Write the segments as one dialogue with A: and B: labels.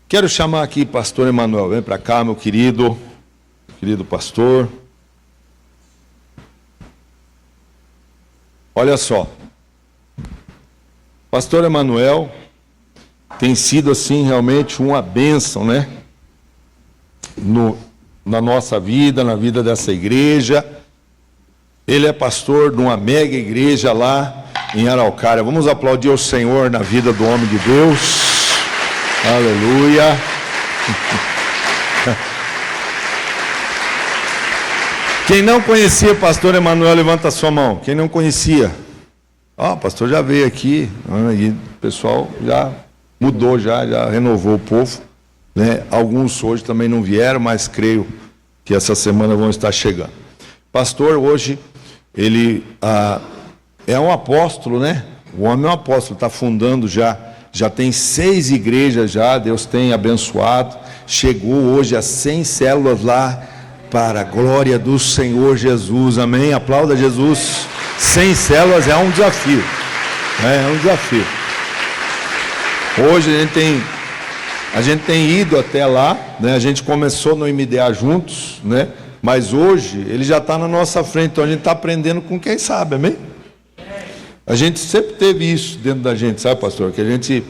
A: Quero chamar aqui pastor Emanuel. Vem para cá, meu querido pastor. Olha só. Pastor Emanuel tem sido assim realmente uma bênção, né? Na nossa vida, na vida dessa igreja. Ele é pastor de uma mega igreja lá em Araucária. Vamos aplaudir o Senhor na vida do homem de Deus. Aleluia. Quem não conhecia pastor Emanuel, levanta a sua mão. Quem não conhecia? O pastor já veio aqui, e o pessoal já mudou, já renovou o povo, né? Alguns hoje também não vieram, mas creio que essa semana vão estar chegando. Pastor, hoje, ele é um apóstolo, né? O homem é um apóstolo, está fundando já tem 6 igrejas já, Deus tem abençoado, chegou hoje a 100 células lá, para a glória do Senhor Jesus, amém? Aplauda Jesus. 100 células é um desafio, né? É um desafio. Hoje a gente tem ido até lá, né? A gente começou no MDA juntos, né? Mas hoje ele já está na nossa frente, então a gente está aprendendo com quem sabe, amém? A gente sempre teve isso dentro da gente, sabe, pastor? Que a gente,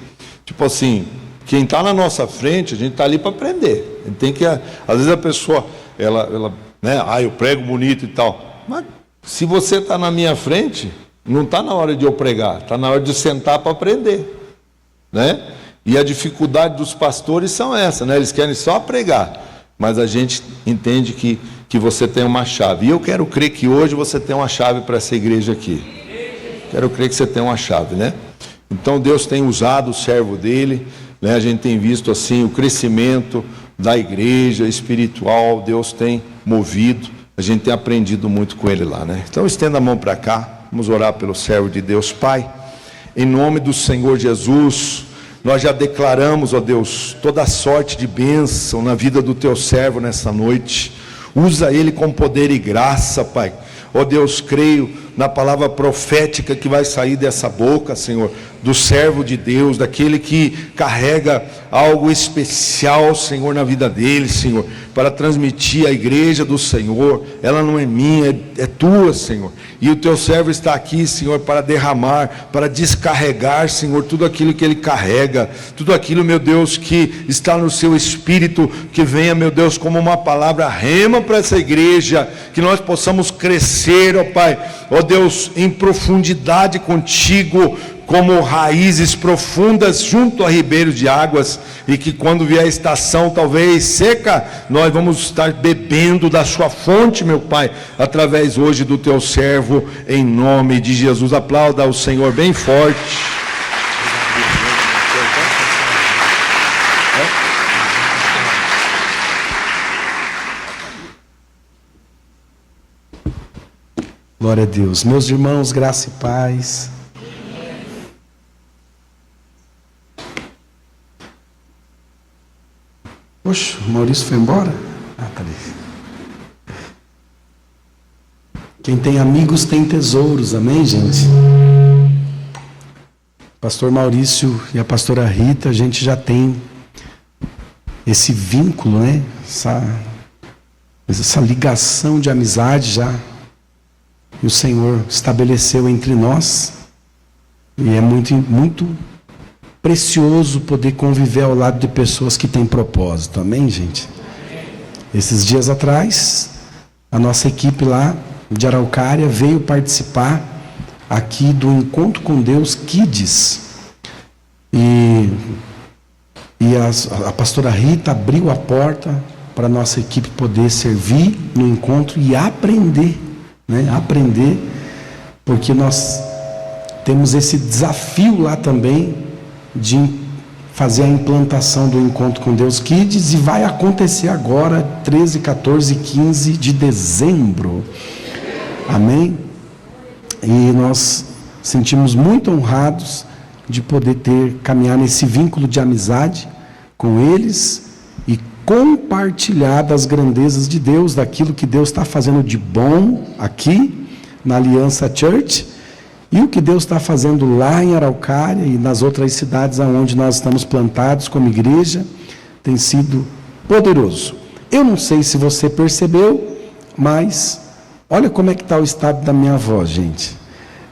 A: tipo assim, quem está na nossa frente, a gente está ali para aprender. A gente tem que, às vezes a pessoa, ela né? Eu prego bonito e tal. Mas se você está na minha frente, não está na hora de eu pregar, está na hora de sentar para aprender, né? E a dificuldade dos pastores são essa, né? Eles querem só pregar, mas a gente entende que você tem uma chave. E eu quero crer que hoje você tem uma chave para essa igreja aqui. Quero crer que você tem uma chave, né? Então Deus tem usado o servo dele, né? A gente tem visto assim o crescimento da igreja espiritual, Deus tem movido, a gente tem aprendido muito com ele lá, né? Então estenda a mão para cá, vamos orar pelo servo de Deus. Pai, em nome do Senhor Jesus, nós já declaramos, ó Deus, toda sorte de bênção na vida do teu servo nessa noite. Usa ele com poder e graça, Pai. Ó Deus, creio na palavra profética que vai sair dessa boca, Senhor, do servo de Deus, daquele que carrega algo especial, Senhor, na vida dele, Senhor, para transmitir a igreja do Senhor. Ela não é minha, é tua, Senhor. E o teu servo está aqui, Senhor, para derramar, para descarregar, Senhor, tudo aquilo que ele carrega, tudo aquilo, meu Deus, que está no seu espírito, que venha, meu Deus, como uma palavra rema para essa igreja, que nós possamos crescer, ó Pai, ó Deus, em profundidade contigo, como raízes profundas junto a ribeiros de águas, e que quando vier a estação talvez seca, nós vamos estar bebendo da sua fonte, meu Pai, através hoje do teu servo, em nome de Jesus. Aplauda ao Senhor bem forte.
B: Glória a Deus. Meus irmãos, graça e paz. Poxa, o Maurício foi embora? Tá ali. Quem tem amigos tem tesouros, amém, gente? Pastor Maurício e a pastora Rita, a gente já tem esse vínculo, né? Essa ligação de amizade já. E o Senhor estabeleceu entre nós. E é muito precioso poder conviver ao lado de pessoas que têm propósito. Amém, gente? Esses dias atrás, a nossa equipe lá de Araucária veio participar aqui do Encontro com Deus Kids. E a pastora Rita abriu a porta para a nossa equipe poder servir no encontro e aprender, né? Aprender, porque nós temos esse desafio lá também de fazer a implantação do Encontro com Deus Kids, e vai acontecer agora 13, 14 e 15 de dezembro. Amém? E nós sentimos muito honrados de poder caminhar nesse vínculo de amizade com eles e compartilhar das grandezas de Deus, daquilo que Deus está fazendo de bom aqui na Aliança Church, e o que Deus está fazendo lá em Araucária e nas outras cidades onde nós estamos plantados como igreja, tem sido poderoso. Eu não sei se você percebeu, mas olha como é que está o estado da minha voz, gente.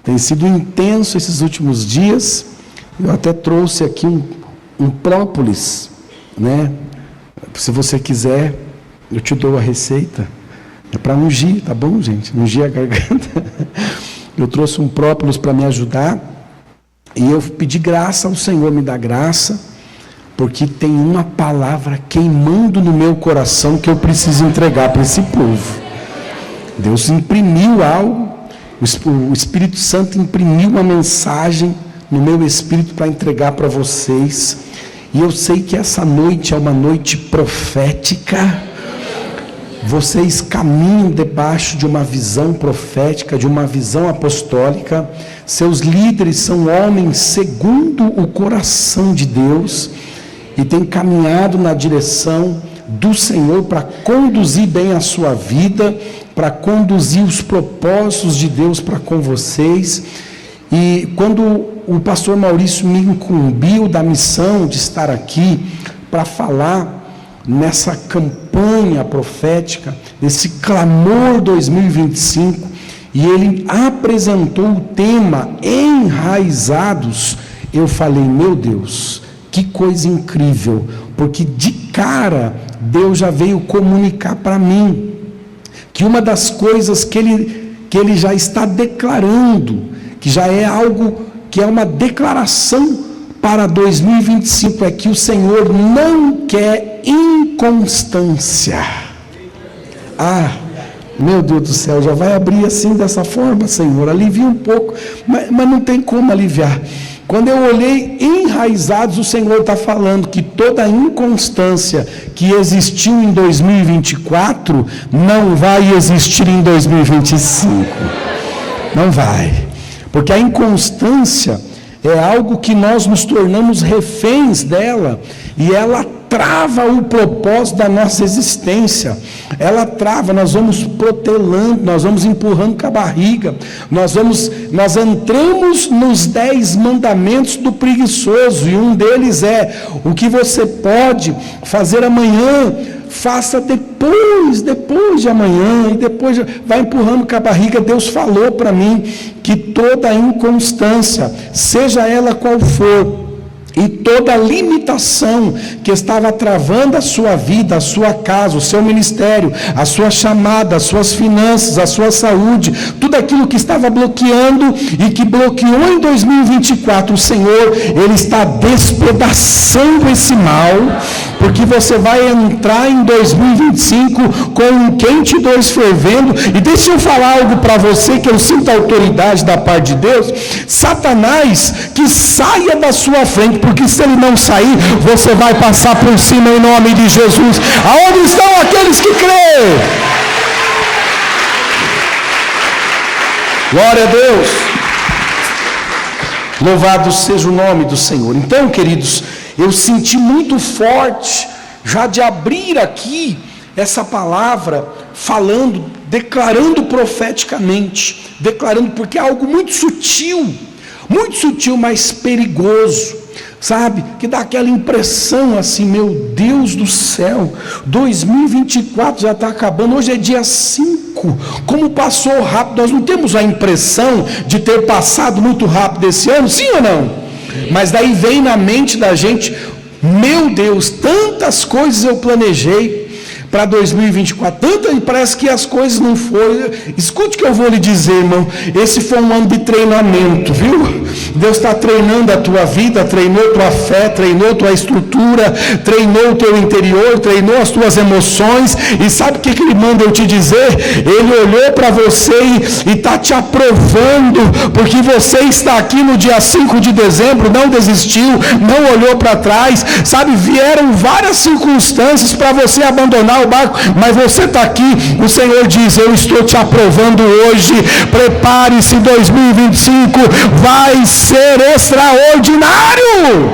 B: Tem sido intenso esses últimos dias. Eu até trouxe aqui um própolis, né? Se você quiser, eu te dou a receita. É para ungir, tá bom, gente? Ungir a garganta. Eu trouxe um própolis para me ajudar. E eu pedi graça ao Senhor, me dá graça, porque tem uma palavra queimando no meu coração que eu preciso entregar para esse povo. Deus imprimiu algo, o Espírito Santo imprimiu uma mensagem no meu espírito para entregar para vocês. E eu sei que essa noite é uma noite profética. Vocês caminham debaixo de uma visão profética, de uma visão apostólica. Seus líderes são homens segundo o coração de Deus e têm caminhado na direção do Senhor para conduzir bem a sua vida, para conduzir os propósitos de Deus para com vocês. E quando o pastor Maurício me incumbiu da missão de estar aqui para falar nessa campanha profética, nesse clamor 2025, e ele apresentou o tema Enraizados, eu falei, meu Deus, que coisa incrível, porque de cara Deus já veio comunicar para mim que uma das coisas que ele já está declarando, que já é algo que é uma declaração para 2025, é que o Senhor não quer inconstância. Meu Deus do céu, já vai abrir assim dessa forma, Senhor, alivia um pouco, mas não tem como aliviar. Quando eu olhei enraizados, o Senhor está falando que toda a inconstância que existiu em 2024 não vai existir em 2025. Não vai, porque a inconstância é algo que nós nos tornamos reféns dela, e ela trava o propósito da nossa existência. Ela trava, nós vamos protelando, nós vamos empurrando com a barriga, nós entramos nos 10 mandamentos do preguiçoso, e um deles é: o que você pode fazer amanhã, faça depois de amanhã, e depois vai empurrando com a barriga. Deus falou para mim que toda inconstância, seja ela qual for, e toda limitação que estava travando a sua vida, a sua casa, o seu ministério, a sua chamada, as suas finanças, a sua saúde, tudo aquilo que estava bloqueando e que bloqueou em 2024, o Senhor, Ele está despedaçando esse mal, porque você vai entrar em 2025 com um quente e 2 fervendo. E deixa eu falar algo para você, que eu sinto a autoridade da parte de Deus. Satanás, que saia da sua frente, porque se ele não sair, você vai passar por cima em nome de Jesus. Aonde estão aqueles que creem? Glória a Deus. Louvado seja o nome do Senhor. Então, queridos, eu senti muito forte já de abrir aqui essa palavra, falando, declarando profeticamente, declarando, porque é algo muito sutil, mas perigoso, sabe? Que dá aquela impressão assim, meu Deus do céu, 2024 já está acabando, hoje é dia 5, como passou rápido. Nós não temos a impressão de ter passado muito rápido esse ano, sim ou não? Mas daí vem na mente da gente, meu Deus, tantas coisas eu planejei para 2024, e parece que as coisas não foram. Escute o que eu vou lhe dizer, irmão, esse foi um ano de treinamento, viu? Deus está treinando a tua vida, treinou tua fé, treinou tua estrutura, treinou o teu interior, treinou as tuas emoções, e sabe o que Ele manda eu te dizer? Ele olhou para você e está te aprovando, porque você está aqui no dia 5 de dezembro, não desistiu, não olhou para trás, sabe? Vieram várias circunstâncias para você abandonar o barco, mas você está aqui. O Senhor diz: eu estou te aprovando hoje, prepare-se, 2025 vai ser extraordinário.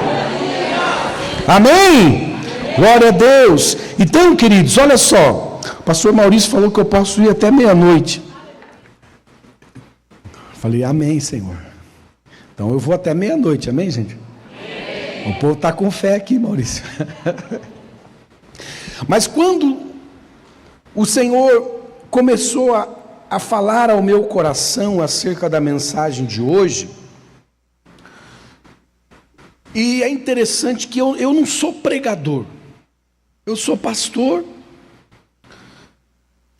B: Amém? Glória a Deus. Então, queridos, olha só, o pastor Maurício falou que eu posso ir até meia-noite. Falei, amém, Senhor. Então eu vou até meia-noite, amém, gente? Amém. O povo está com fé aqui, Maurício. Mas quando o Senhor começou a falar ao meu coração acerca da mensagem de hoje, e é interessante que eu não sou pregador, eu sou pastor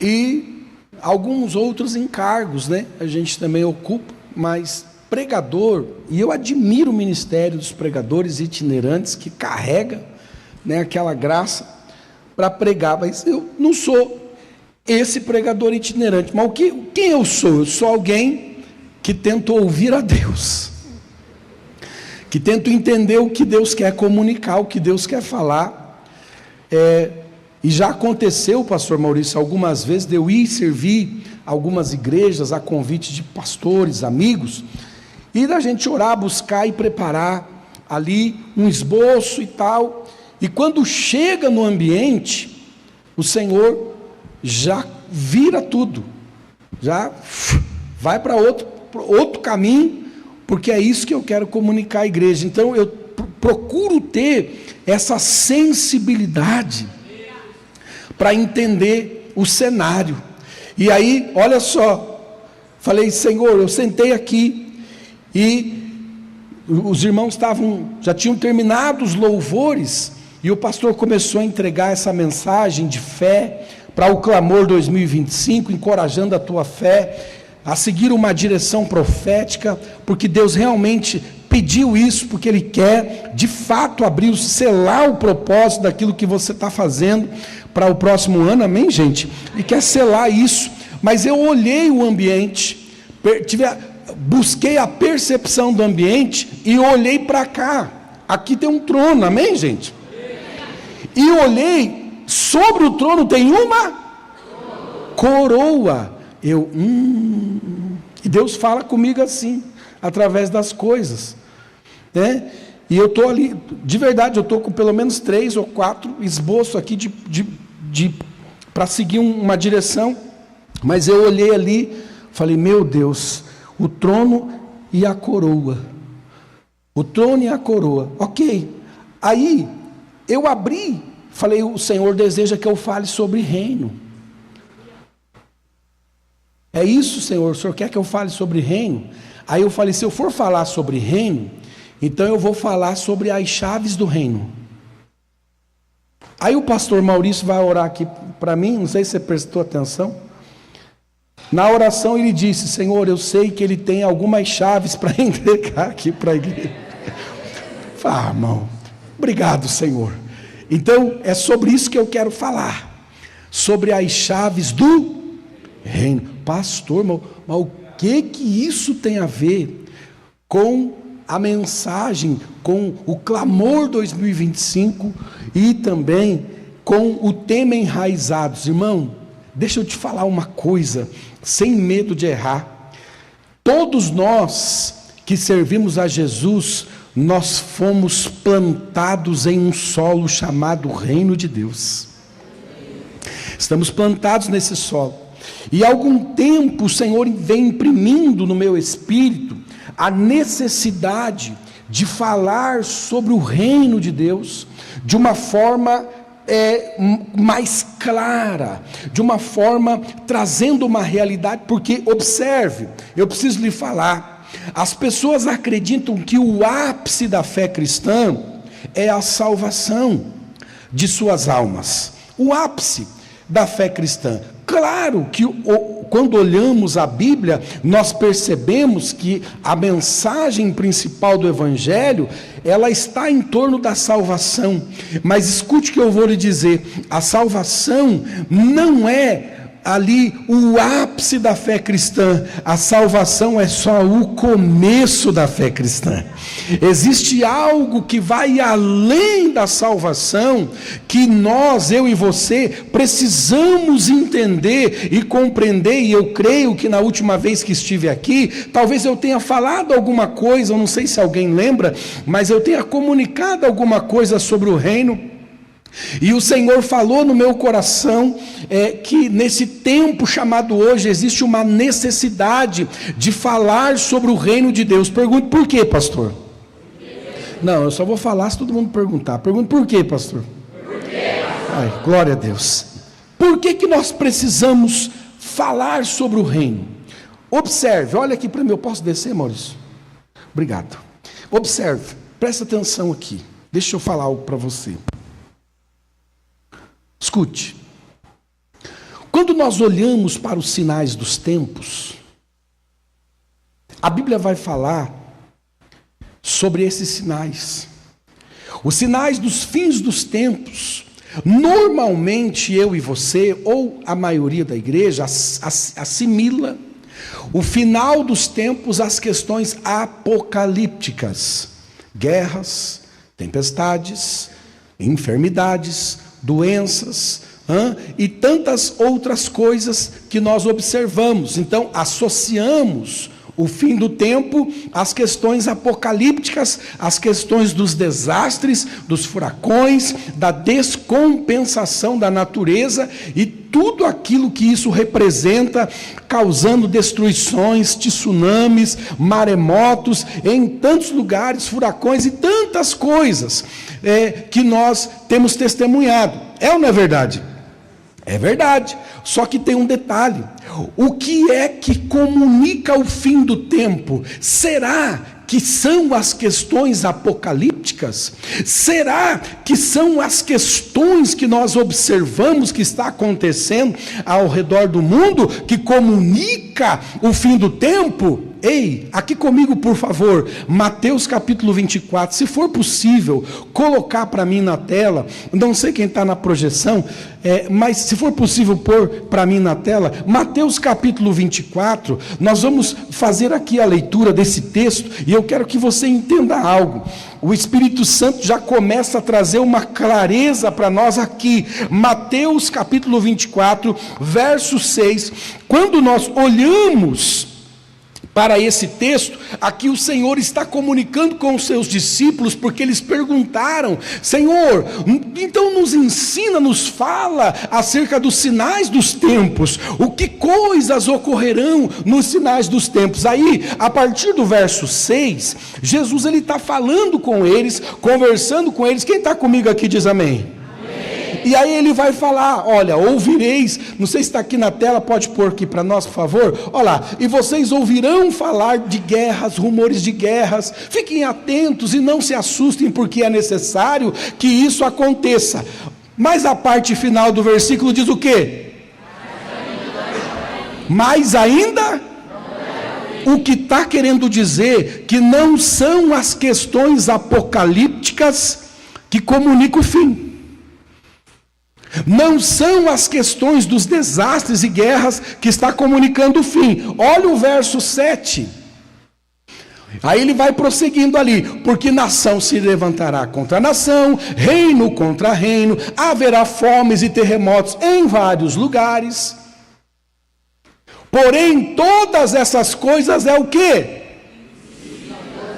B: e alguns outros encargos, né? A gente também ocupa, mas pregador, e eu admiro o ministério dos pregadores itinerantes que carrega, né, aquela graça para pregar, mas eu não sou esse pregador itinerante. Mas quem eu sou? Eu sou alguém que tenta ouvir a Deus, que tenta entender o que Deus quer comunicar, o que Deus quer falar. E já aconteceu, pastor Maurício, algumas vezes de eu ir servir algumas igrejas a convite de pastores, amigos, e da gente orar, buscar e preparar ali um esboço e tal. E quando chega no ambiente, o Senhor já vira tudo, já vai para outro caminho, porque é isso que eu quero comunicar à igreja. Então eu procuro ter essa sensibilidade para entender o cenário. E aí, olha só, falei: Senhor, eu sentei aqui e os irmãos já tinham terminado os louvores, e o pastor começou a entregar essa mensagem de fé para o Clamor 2025, encorajando a tua fé a seguir uma direção profética, porque Deus realmente pediu isso, porque Ele quer de fato selar o propósito daquilo que você está fazendo para o próximo ano, amém, gente? E quer selar isso. Mas eu olhei o ambiente, busquei a percepção do ambiente e olhei para cá. Aqui tem um trono, amém, gente? E olhei, sobre o trono tem uma coroa. E Deus fala comigo assim, através das coisas, né? E eu estou ali, de verdade, eu estou com pelo menos 3 ou 4 esboços aqui para seguir uma direção. Mas eu olhei ali, falei: meu Deus, o trono e a coroa. O trono e a coroa, ok. Aí eu abri, falei: o Senhor deseja que eu fale sobre reino. É isso, Senhor, o Senhor quer que eu fale sobre reino? Aí eu falei: se eu for falar sobre reino, então eu vou falar sobre as chaves do reino. Aí o pastor Maurício vai orar aqui para mim, não sei se você prestou atenção. Na oração ele disse: Senhor, eu sei que ele tem algumas chaves para entregar aqui para a igreja. Irmão, obrigado, Senhor. Então é sobre isso que eu quero falar, sobre as chaves do reino. Pastor, mas o que isso tem a ver com a mensagem, com o Clamor 2025 e também com o tema Enraizados? Irmão, deixa eu te falar uma coisa, sem medo de errar. Todos nós que servimos a Jesus, nós fomos plantados em um solo chamado Reino de Deus. Estamos plantados nesse solo. E há algum tempo o Senhor vem imprimindo no meu espírito a necessidade de falar sobre o reino de Deus de uma forma mais clara, de uma forma trazendo uma realidade, porque observe, eu preciso lhe falar, as pessoas acreditam que o ápice da fé cristã é a salvação de suas almas, o ápice da fé cristã. Claro que quando olhamos a Bíblia, nós percebemos que a mensagem principal do Evangelho, ela está em torno da salvação. Mas escute o que eu vou lhe dizer: a salvação não é ali o ápice da fé cristã, a salvação é só o começo da fé cristã. Existe algo que vai além da salvação, que nós, eu e você, precisamos entender e compreender. E eu creio que na última vez que estive aqui, talvez eu tenha falado alguma coisa, eu não sei se alguém lembra, mas eu tenha comunicado alguma coisa sobre o reino. E o Senhor falou no meu coração que nesse tempo chamado hoje existe uma necessidade de falar sobre o reino de Deus. Pergunte: por quê, pastor? Não, eu só vou falar se todo mundo perguntar. Pergunte: por quê, pastor? Por quê, pastor? Ai, glória a Deus. Por que nós precisamos falar sobre o reino? Observe, olha aqui para mim, eu posso descer, Maurício? Obrigado. Observe, presta atenção aqui. Deixa eu falar algo para você. Escute. Quando nós olhamos para os sinais dos tempos, a Bíblia vai falar sobre esses sinais. Os sinais dos fins dos tempos. Normalmente eu e você, ou a maioria da igreja, assimila o final dos tempos às questões apocalípticas. Guerras, tempestades, enfermidades, doenças, e tantas outras coisas que nós observamos. Então, associamos o fim do tempo às questões apocalípticas, às questões dos desastres, dos furacões, da descompensação da natureza e tudo aquilo que isso representa, causando destruições, tsunamis, maremotos, em tantos lugares, furacões e tantas coisas que nós temos testemunhado. É ou não é verdade? É verdade, só que tem um detalhe. O que é que comunica o fim do tempo? Será que são as questões apocalípticas? Será que são as questões que nós observamos que está acontecendo ao redor do mundo que comunica o fim do tempo? Ei, aqui comigo, por favor, Mateus capítulo 24, se for possível, colocar para mim na tela, não sei quem está na projeção, mas se for possível pôr para mim na tela, Mateus capítulo 24, nós vamos fazer aqui a leitura desse texto, e eu quero que você entenda algo. O Espírito Santo já começa a trazer uma clareza para nós aqui, Mateus capítulo 24, verso 6, quando nós olhamos para esse texto, aqui o Senhor está comunicando com os seus discípulos, porque eles perguntaram: Senhor, então nos ensina, nos fala acerca dos sinais dos tempos, o que coisas ocorrerão nos sinais dos tempos. Aí, a partir do verso 6, Jesus ele está falando com eles, conversando com eles. Quem está comigo aqui diz amém. E aí ele vai falar: olha, ouvireis, não sei se está aqui na tela, pode pôr aqui para nós, por favor. Olha lá, e vocês ouvirão falar de guerras, rumores de guerras. Fiquem atentos e não se assustem, porque é necessário que isso aconteça. Mas a parte final do versículo diz o quê? Mais ainda? O que está querendo dizer que não são as questões apocalípticas que comunicam o fim. Não são as questões dos desastres e guerras que está comunicando o fim. Olha o verso 7. Aí ele vai prosseguindo ali: porque nação se levantará contra nação, reino contra reino, haverá fomes e terremotos em vários lugares. Porém, todas essas coisas é o quê?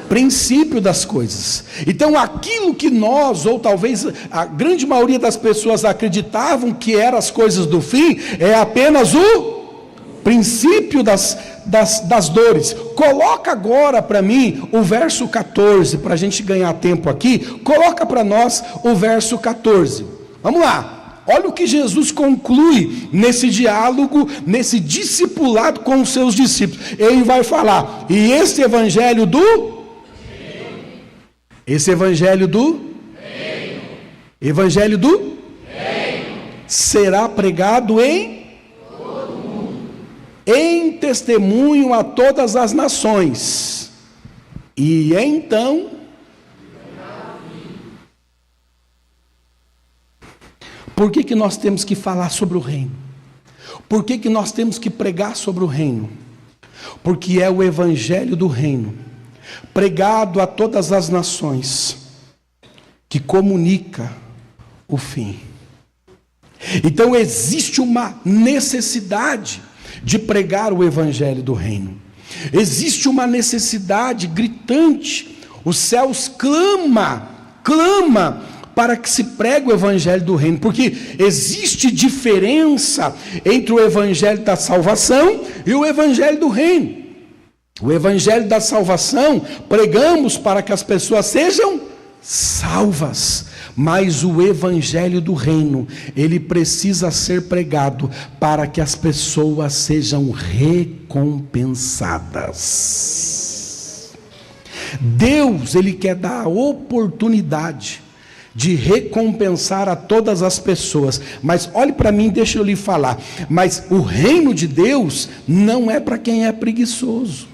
B: Princípio das coisas. Então aquilo que nós, ou talvez a grande maioria das pessoas acreditavam que eram as coisas do fim, é apenas o princípio das dores. Coloca agora para mim o verso 14, para a gente ganhar tempo aqui. Coloca para nós o verso 14. Vamos lá. Olha o que Jesus conclui nesse diálogo, nesse discipulado com os seus discípulos. Ele vai falar: e esse evangelho do... Esse evangelho do reino. Evangelho do reino será pregado em todo mundo, em testemunho a todas as nações. E então por que nós temos que falar sobre o reino? Por que nós temos que pregar sobre o reino? Porque é o evangelho do reino pregado a todas as nações, que comunica o fim. Então existe uma necessidade de pregar o evangelho do reino. Existe uma necessidade gritante. Os céus clama para que se pregue o evangelho do reino, porque existe diferença entre o evangelho da salvação e o evangelho do reino. O evangelho da salvação pregamos para que as pessoas sejam salvas, mas o evangelho do reino, ele precisa ser pregado para que as pessoas sejam recompensadas. Deus, ele quer dar a oportunidade de recompensar a todas as pessoas, mas olhe para mim, deixa eu lhe falar, mas o reino de Deus não é para quem é preguiçoso.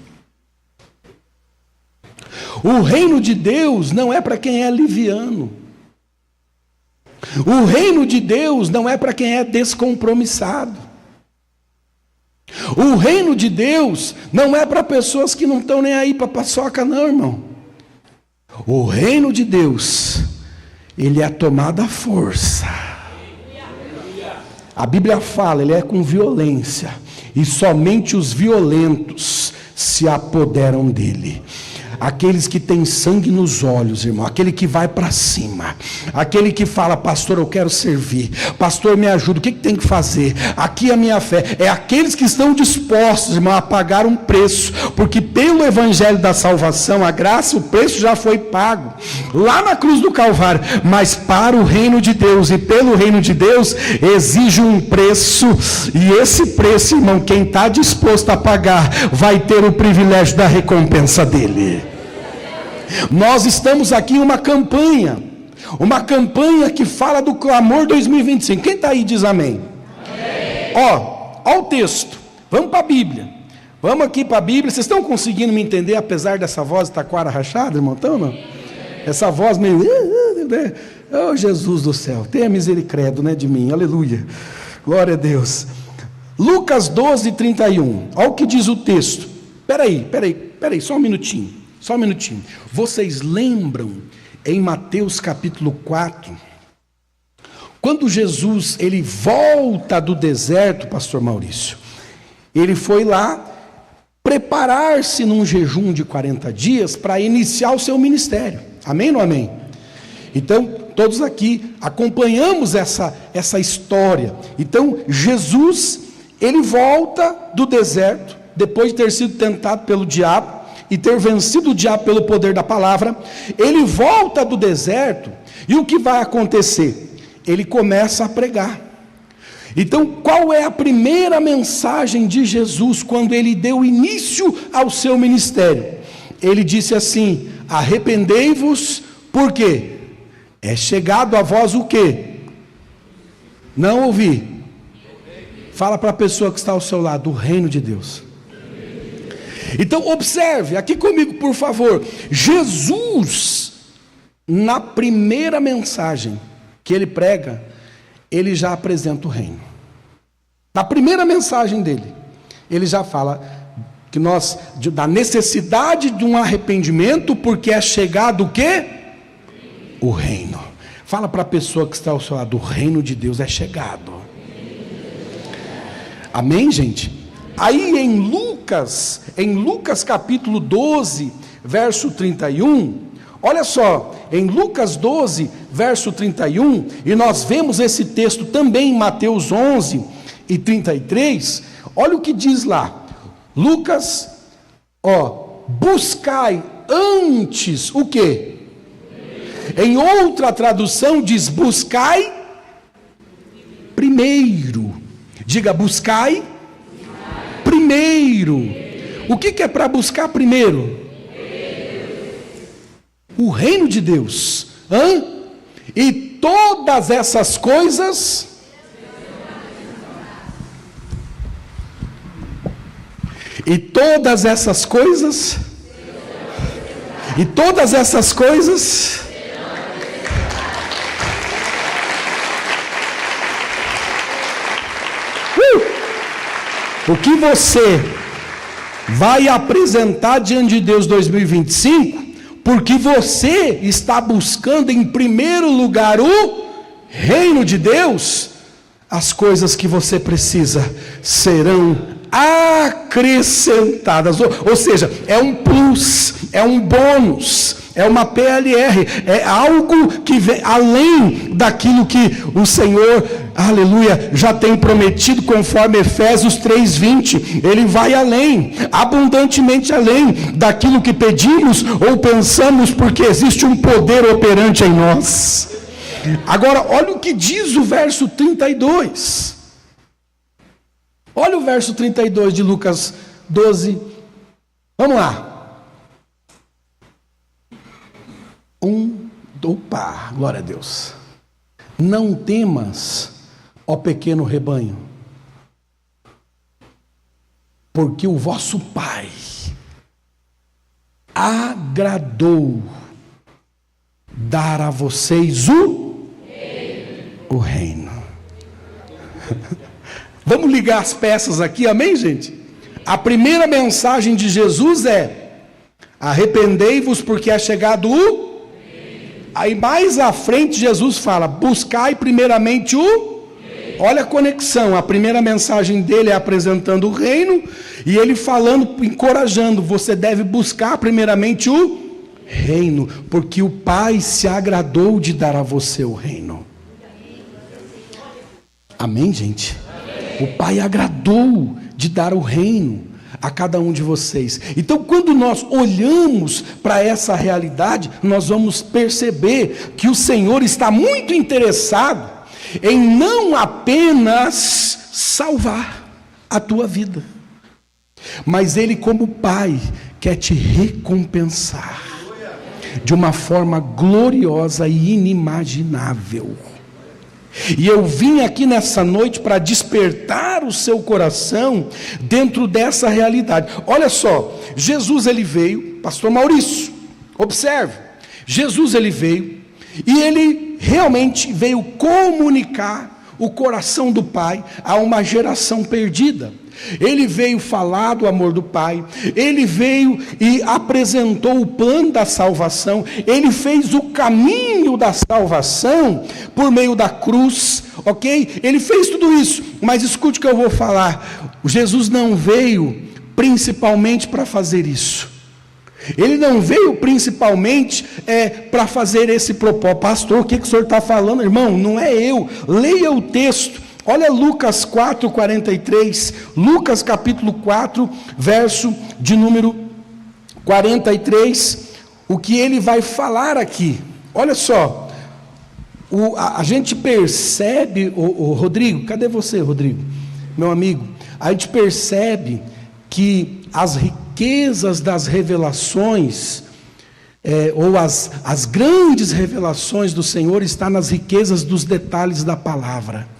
B: O reino de Deus não é para quem é liviano. O reino de Deus não é para quem é descompromissado. O reino de Deus não é para pessoas que não estão nem aí para paçoca, não, irmão. O reino de Deus, ele é tomado à força. A Bíblia fala, ele é com violência, e somente os violentos se apoderam dele. Aqueles que têm sangue nos olhos, irmão, aquele que vai para cima, aquele que fala: pastor, eu quero servir, pastor, me ajuda, o que tem que fazer? Aqui a minha fé, é aqueles que estão dispostos, irmão, a pagar um preço, porque pelo evangelho da salvação, a graça, o preço já foi pago, lá na cruz do Calvário, mas para o reino de Deus, e pelo reino de Deus, exige um preço, e esse preço, irmão, quem está disposto a pagar, vai ter o privilégio da recompensa dele. Nós estamos aqui em uma campanha que fala do clamor 2025. Quem está aí diz amém. Ó o texto, vamos para a Bíblia. Vamos aqui para a Bíblia. Vocês estão conseguindo me entender, apesar dessa voz taquara rachada, irmão? Então, não? Essa voz meio... Oh, Jesus do céu, tenha misericórdia, né, de mim, aleluia, glória a Deus. Lucas 12, 31, olha o que diz o texto. Peraí, só um minutinho. Vocês lembram em Mateus capítulo 4, quando Jesus, ele volta do deserto, pastor Maurício, ele foi lá preparar-se num jejum de 40 dias para iniciar o seu ministério, amém ou não amém? Então, todos aqui acompanhamos essa história. Então, Jesus, ele volta do deserto, depois de ter sido tentado pelo diabo, e ter vencido o diabo pelo poder da palavra, ele volta do deserto, e o que vai acontecer? Ele começa a pregar. Então, qual é a primeira mensagem de Jesus, quando ele deu início ao seu ministério? Ele disse assim: arrependei-vos, por quê? É chegado a vós o quê? Não ouvi. Fala para a pessoa que está ao seu lado, o reino de Deus. Então observe, aqui comigo por favor, Jesus, na primeira mensagem que ele prega, ele já apresenta o reino. Na primeira mensagem dele, ele já fala que da necessidade de um arrependimento, porque é chegado o quê? O reino. Fala para a pessoa que está ao seu lado, o reino de Deus é chegado. Amém, gente? Aí em Lucas capítulo 12, verso 31, olha só, em Lucas 12, verso 31, e nós vemos esse texto também em Mateus 11 e 33, olha o que diz lá, Lucas, buscai antes o quê? Em outra tradução diz, buscai primeiro, diga, buscai primeiro. O que é para buscar primeiro? O reino de Deus. E todas essas coisas o que você vai apresentar diante de Deus 2025, porque você está buscando em primeiro lugar o reino de Deus, as coisas que você precisa serão acrescentadas, ou seja, é um plus, é um bônus, é uma PLR, é algo que vem além daquilo que o Senhor, aleluia, já tem prometido, conforme Efésios 3:20, ele vai além, abundantemente além daquilo que pedimos ou pensamos, porque existe um poder operante em nós. Agora, olha o que diz o verso 32. Olha o verso 32 de Lucas 12. Vamos lá. Opa, glória a Deus. Não temas, ó pequeno rebanho, porque o vosso Pai agradou dar a vocês o reino. Vamos ligar as peças aqui, amém, gente? A primeira mensagem de Jesus é: arrependei-vos porque é chegado o... Aí mais à frente Jesus fala: buscai primeiramente o... Olha a conexão, a primeira mensagem dele é apresentando o reino, e ele falando, encorajando, você deve buscar primeiramente o reino, porque o Pai se agradou de dar a você o reino. Amém, gente? O Pai agradou de dar o reino a cada um de vocês. Então, quando nós olhamos para essa realidade, nós vamos perceber que o Senhor está muito interessado em não apenas salvar a tua vida, mas Ele, como Pai, quer te recompensar de uma forma gloriosa e inimaginável. E eu vim aqui nessa noite para despertar o seu coração dentro dessa realidade. Olha só, Jesus ele veio, pastor Maurício, observe, Jesus ele veio e ele realmente veio comunicar o coração do Pai a uma geração perdida. Ele veio falar do amor do Pai, ele veio e apresentou o plano da salvação, ele fez o caminho da salvação por meio da cruz, ok? Ele fez tudo isso, mas escute o que eu vou falar: Jesus não veio principalmente para fazer isso. Ele não veio principalmente para fazer esse propósito. Pastor, o que o senhor está falando? Irmão, não é eu. Leia o texto. Olha Lucas 4:43, Lucas capítulo 4, verso de número 43, o que ele vai falar aqui. Olha só, a gente percebe, o Rodrigo, cadê você, Rodrigo? Meu amigo, a gente percebe que as riquezas das revelações, ou as grandes revelações do Senhor, está nas riquezas dos detalhes da palavra,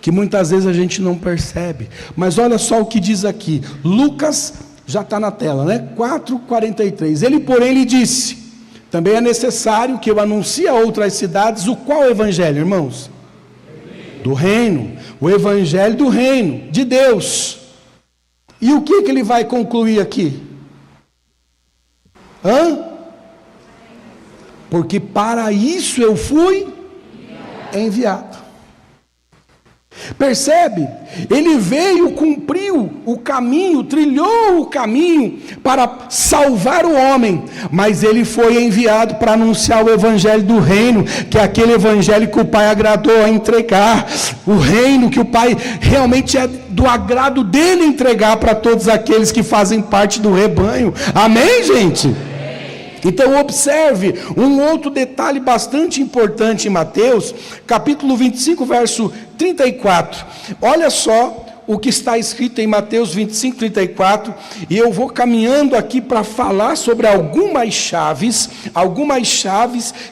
B: que muitas vezes a gente não percebe. Mas olha só o que diz aqui, Lucas, já está na tela, né? 4:43, ele porém lhe disse: também é necessário que eu anuncie a outras cidades o qual evangelho, irmãos? Do reino, o evangelho do reino, de Deus. E o que ele vai concluir aqui? Porque para isso eu fui enviado. Percebe? Ele veio, cumpriu o caminho, trilhou o caminho para salvar o homem, mas ele foi enviado para anunciar o evangelho do reino, que é aquele evangelho que o Pai agradou a entregar, o reino que o Pai realmente é do agrado dele entregar para todos aqueles que fazem parte do rebanho. Amém, gente? Então observe um outro detalhe bastante importante em Mateus, capítulo 25, verso 34. Olha só o que está escrito em Mateus 25, 34, e eu vou caminhando aqui para falar sobre algumas chaves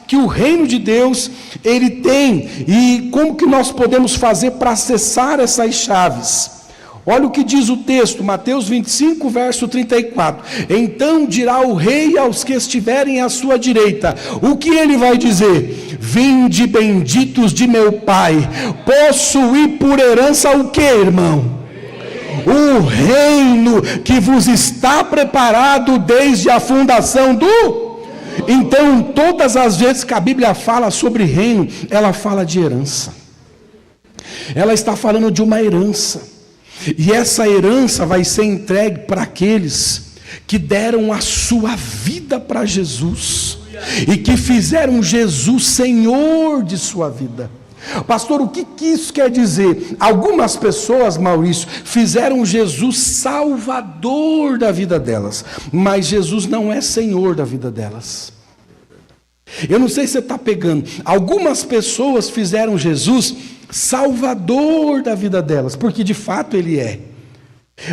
B: que o reino de Deus, ele tem, e como que nós podemos fazer para acessar essas chaves. Olha o que diz o texto, Mateus 25, verso 34. Então dirá o rei aos que estiverem à sua direita. O que ele vai dizer? Vinde benditos de meu Pai, possuí por herança o que, irmão? O reino que vos está preparado desde a fundação do... Então, todas as vezes que a Bíblia fala sobre reino, ela fala de herança. Ela está falando de uma herança. E essa herança vai ser entregue para aqueles que deram a sua vida para Jesus e que fizeram Jesus Senhor de sua vida. Pastor, o que isso quer dizer? Algumas pessoas, Maurício, fizeram Jesus Salvador da vida delas, mas Jesus não é Senhor da vida delas. Eu não sei se você está pegando. Algumas pessoas fizeram Jesus salvador da vida delas, porque de fato Ele é.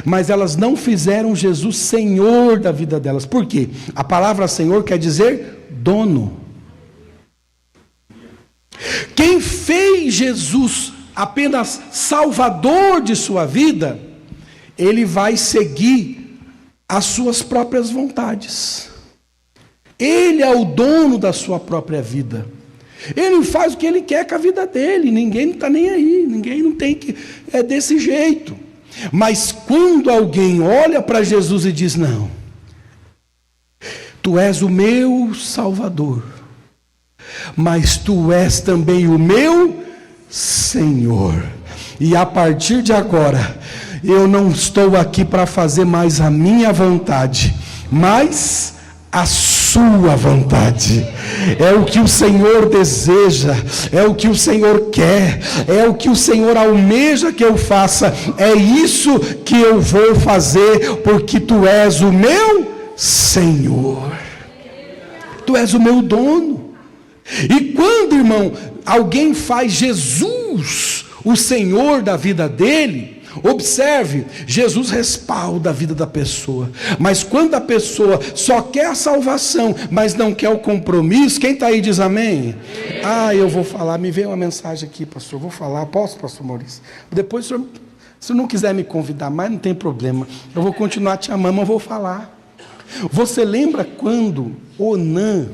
B: Mas elas não fizeram Jesus Senhor da vida delas. Por quê? A palavra Senhor quer dizer dono. Quem fez Jesus apenas salvador de sua vida, ele vai seguir as suas próprias vontades. Ele é o dono da sua própria vida. Ele faz o que ele quer com a vida dele. Ninguém não está nem aí. Ninguém não tem que... É desse jeito. Mas quando alguém olha para Jesus e diz, não, tu és o meu Salvador, mas tu és também o meu Senhor, e a partir de agora, eu não estou aqui para fazer mais a minha vontade, mas a sua vontade. É o que o Senhor deseja, é o que o Senhor quer, é o que o Senhor almeja que eu faça. É isso que eu vou fazer, porque tu és o meu Senhor, tu és o meu dono. E quando, irmão, alguém faz Jesus o Senhor da vida dele, observe, Jesus respalda a vida da pessoa. Mas quando a pessoa só quer a salvação, mas não quer o compromisso, quem está aí diz amém? Eu vou falar, me veio uma mensagem aqui, pastor, vou falar, posso, pastor Maurício? Depois, se o senhor não quiser me convidar mais, não tem problema, eu vou continuar te amando, mas vou falar. Você lembra quando Onã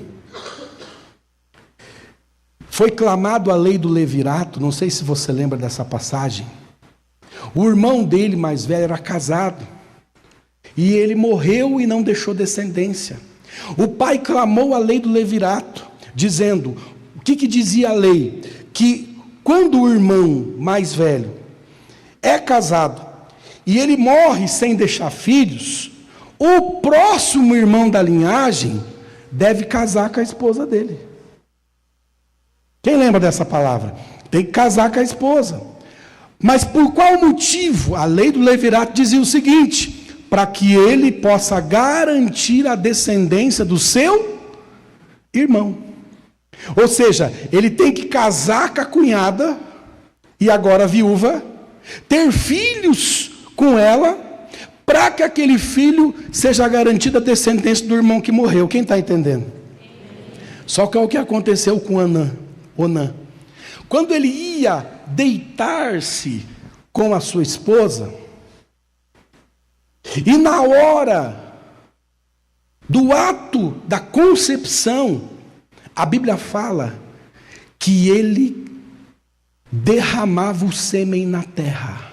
B: foi clamado a lei do levirato? Não sei se você lembra dessa passagem. O irmão dele mais velho era casado, e ele morreu e não deixou descendência. O pai clamou a lei do levirato, dizendo, o que dizia a lei? Que quando o irmão mais velho é casado, e ele morre sem deixar filhos, o próximo irmão da linhagem deve casar com a esposa dele. Quem lembra dessa palavra? Tem que casar com a esposa. Mas por qual motivo? A lei do levirato dizia o seguinte: para que ele possa garantir a descendência do seu irmão. Ou seja, ele tem que casar com a cunhada, e agora viúva, ter filhos com ela, para que aquele filho seja garantida a descendência do irmão que morreu. Quem está entendendo? Só que é o que aconteceu com Onã. Quando ele ia deitar-se com a sua esposa, e na hora do ato da concepção, a Bíblia fala que ele derramava o sêmen na terra.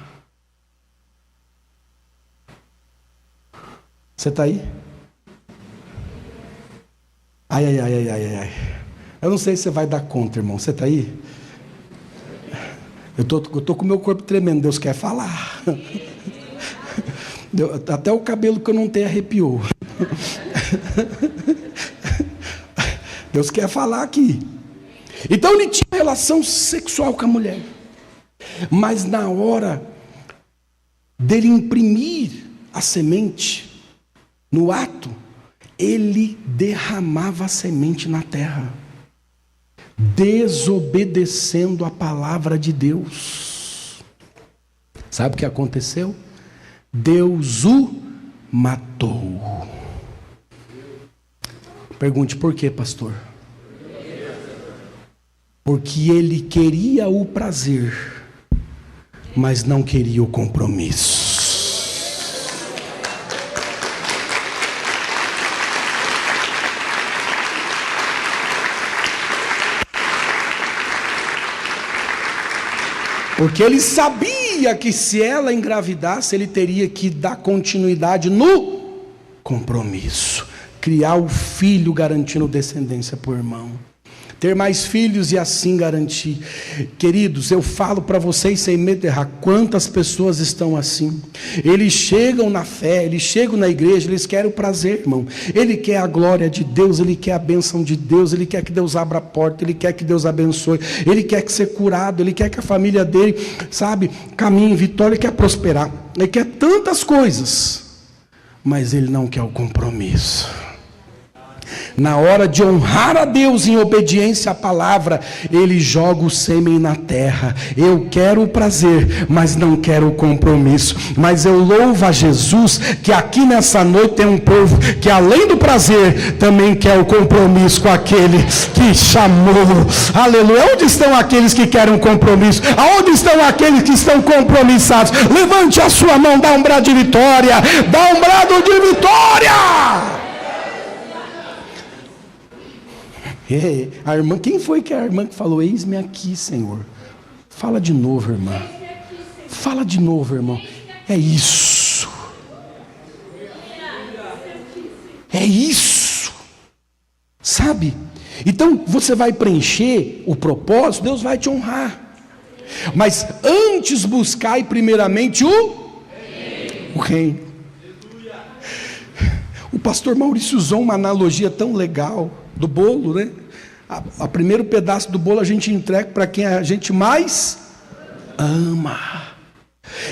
B: Você está aí? Ai. Eu não sei se você vai dar conta, irmão. Você está aí? Eu tô com o meu corpo tremendo. Deus quer falar. Até o cabelo que eu não tenho arrepiou. Deus quer falar aqui. Então ele tinha relação sexual com a mulher. Mas na hora dele imprimir a semente, no ato, ele derramava a semente na terra, desobedecendo a palavra de Deus. Sabe o que aconteceu? Deus o matou. Pergunte, por quê, pastor? Porque ele queria o prazer, mas não queria o compromisso. Porque ele sabia que se ela engravidasse, ele teria que dar continuidade no compromisso. Criar o filho garantindo descendência por irmão. Ter mais filhos e assim garantir. Queridos, eu falo para vocês sem medo de errar, quantas pessoas estão assim? Eles chegam na fé, eles chegam na igreja, eles querem o prazer, irmão. Ele quer a glória de Deus, ele quer a bênção de Deus, ele quer que Deus abra a porta, ele quer que Deus abençoe, ele quer que ser curado, ele quer que a família dele, sabe, caminhe em vitória, ele quer prosperar, ele quer tantas coisas, mas ele não quer o compromisso. na hora de honrar a Deus em obediência à palavra, ele joga o sêmen na terra. Eu quero o prazer, mas não quero o compromisso. Mas eu louvo a Jesus que aqui nessa noite tem um povo que além do prazer, também quer o compromisso com aquele que chamou. Aleluia. Onde estão aqueles que querem um compromisso? Aonde estão aqueles que estão compromissados? Levante a sua mão, dá um brado de vitória. Dá um brado de vitória. A irmã, quem foi que a irmã que falou: eis-me aqui, Senhor? Fala de novo, irmã. Fala de novo, irmão. É isso. É isso. Sabe? Então você vai preencher o propósito, Deus vai te honrar. Mas antes buscai primeiramente o reino. O pastor Maurício usou uma analogia tão legal do bolo, né? A primeiro pedaço do bolo a gente entrega para quem a gente mais ama.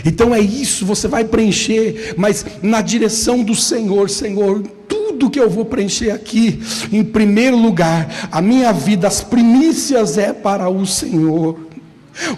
B: Então é isso, você vai preencher, mas na direção do Senhor. Senhor, tudo que eu vou preencher aqui, em primeiro lugar, a minha vida, as primícias é para o Senhor.